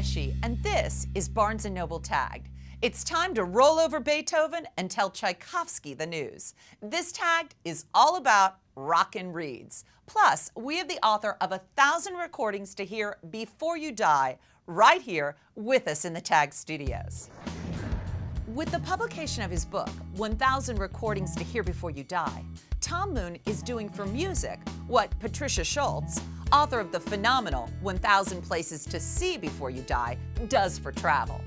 Pesci, and this is Barnes & Noble Tagged. It's time to roll over Beethoven and tell Tchaikovsky the news. This Tagged is all about rockin' reeds. Plus, we have the author of 1,000 recordings to hear before you die right here with us in the Tagged studios. With the publication of his book, 1,000 Recordings to Hear Before You Die, Tom Moon is doing for music what Patricia Schultz, author of the phenomenal 1,000 Places to See Before You Die, does for travel.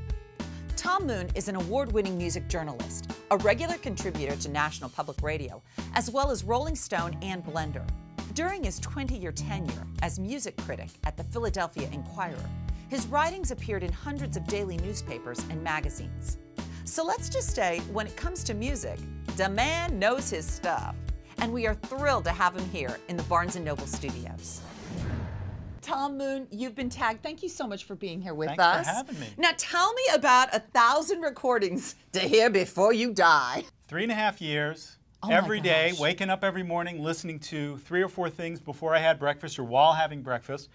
Tom Moon is an award-winning music journalist, a regular contributor to National Public Radio, as well as Rolling Stone and Blender. During his 20-year tenure as music critic at the Philadelphia Inquirer, his writings appeared in hundreds of daily newspapers and magazines. So let's just say, when it comes to music, the man knows his stuff. And we are thrilled to have him here in the Barnes & Noble studios. Tom Moon, you've been tagged. Thank you so much for being here with us. Thanks for having me. Now tell me about 1,000 recordings to hear before you die. 3.5 years, Oh every my day, gosh. waking up every morning, listening to 3 or 4 things before I had breakfast or while having breakfast.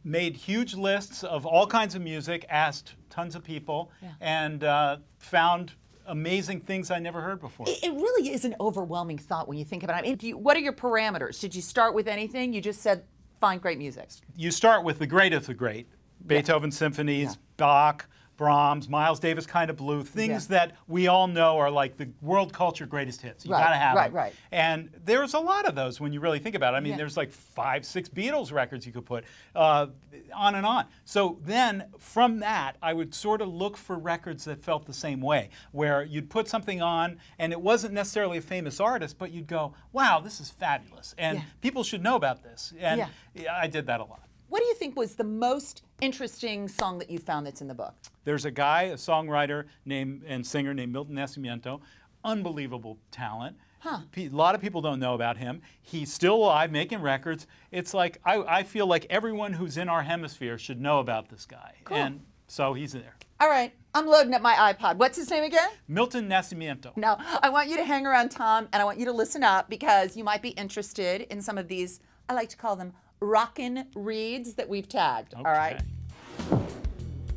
Made huge lists of all kinds of music, asked tons of people, and found amazing things I never heard before. It really is an overwhelming thought when you think about it. What are your parameters? Did you start with anything? You just said, find great music. You start with the great of the great. Beethoven symphonies, Bach, Brahms, Miles Davis kind of blue, things that we all know are like the world culture greatest hits. You gotta have them. Right. And there's a lot of those when you really think about it. I mean, there's like 5, 6 Beatles records you could put, on and on. So then from that, I would sort of look for records that felt the same way, where you'd put something on and it wasn't necessarily a famous artist, but you'd go, wow, this is fabulous. And people should know about this. And I did that a lot. What do you think was the most interesting song that you found that's in the book? There's a guy, a songwriter and singer named Milton Nascimento, unbelievable talent. A lot of people don't know about him. He's still alive, making records. It's like, I feel like everyone who's in our hemisphere should know about this guy. Cool. And so he's there. All right, I'm loading up my iPod. What's his name again? Milton Nascimento. Now, I want you to hang around, Tom, and I want you to listen up because you might be interested in some of these, I like to call them rockin' reads that we've tagged, all right?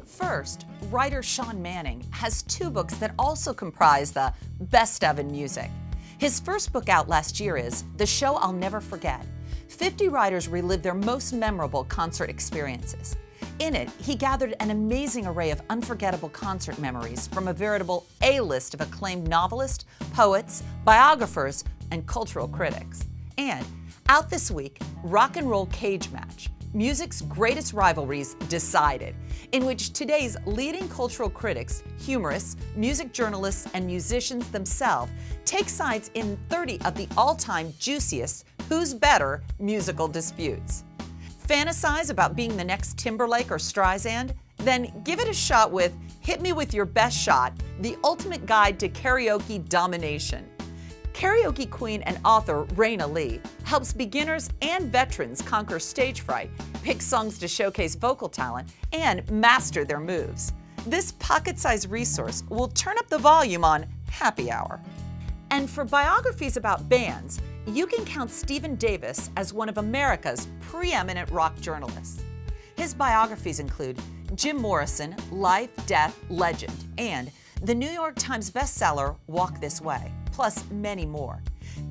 First, writer Sean Manning has 2 books that also comprise the best of in music. His first book out last year is The Show I'll Never Forget. 50 writers relive their most memorable concert experiences. In it, he gathered an amazing array of unforgettable concert memories from a veritable A-list of acclaimed novelists, poets, biographers, and cultural critics. And out this week, Rock and Roll Cage Match, music's greatest rivalries decided, in which today's leading cultural critics, humorists, music journalists, and musicians themselves take sides in 30 of the all-time juiciest who's better musical disputes. Fantasize about being the next Timberlake or Streisand? Then give it a shot with Hit Me With Your Best Shot, the ultimate guide to karaoke domination. Karaoke queen and author Raina Lee helps beginners and veterans conquer stage fright, pick songs to showcase vocal talent, and master their moves. This pocket-sized resource will turn up the volume on happy hour. And for biographies about bands, you can count Stephen Davis as one of America's preeminent rock journalists. His biographies include Jim Morrison, Life, Death, Legend, and the New York Times bestseller Walk This Way, plus many more.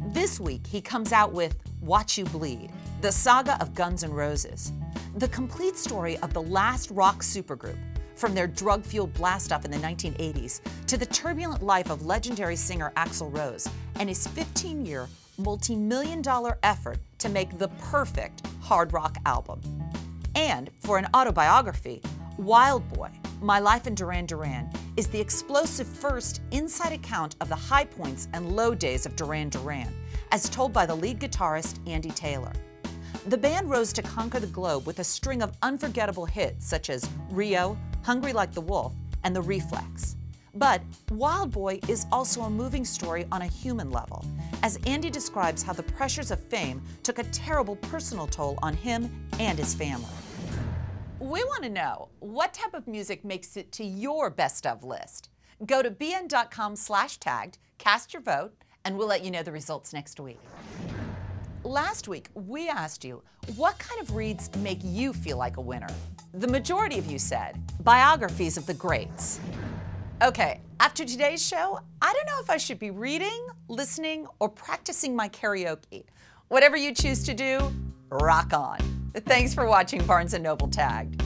This week, he comes out with Watch You Bleed, the saga of Guns N' Roses, the complete story of the last rock supergroup, from their drug-fueled blast-off in the 1980s to the turbulent life of legendary singer Axl Rose and his 15-year, multi-million-dollar effort to make the perfect hard rock album. And for an autobiography, Wild Boy, My Life in Duran Duran, is the explosive first inside account of the high points and low days of Duran Duran, as told by the lead guitarist Andy Taylor. The band rose to conquer the globe with a string of unforgettable hits such as Rio, Hungry Like the Wolf, and The Reflex. But Wild Boy is also a moving story on a human level, as Andy describes how the pressures of fame took a terrible personal toll on him and his family. We want to know, what type of music makes it to your best of list? Go to bn.com/tagged, cast your vote, and we'll let you know the results next week. Last week, we asked you, what kind of reads make you feel like a winner? The majority of you said, biographies of the greats. Okay, after today's show, I don't know if I should be reading, listening, or practicing my karaoke. Whatever you choose to do, rock on. Thanks for watching Barnes & Noble Tagged.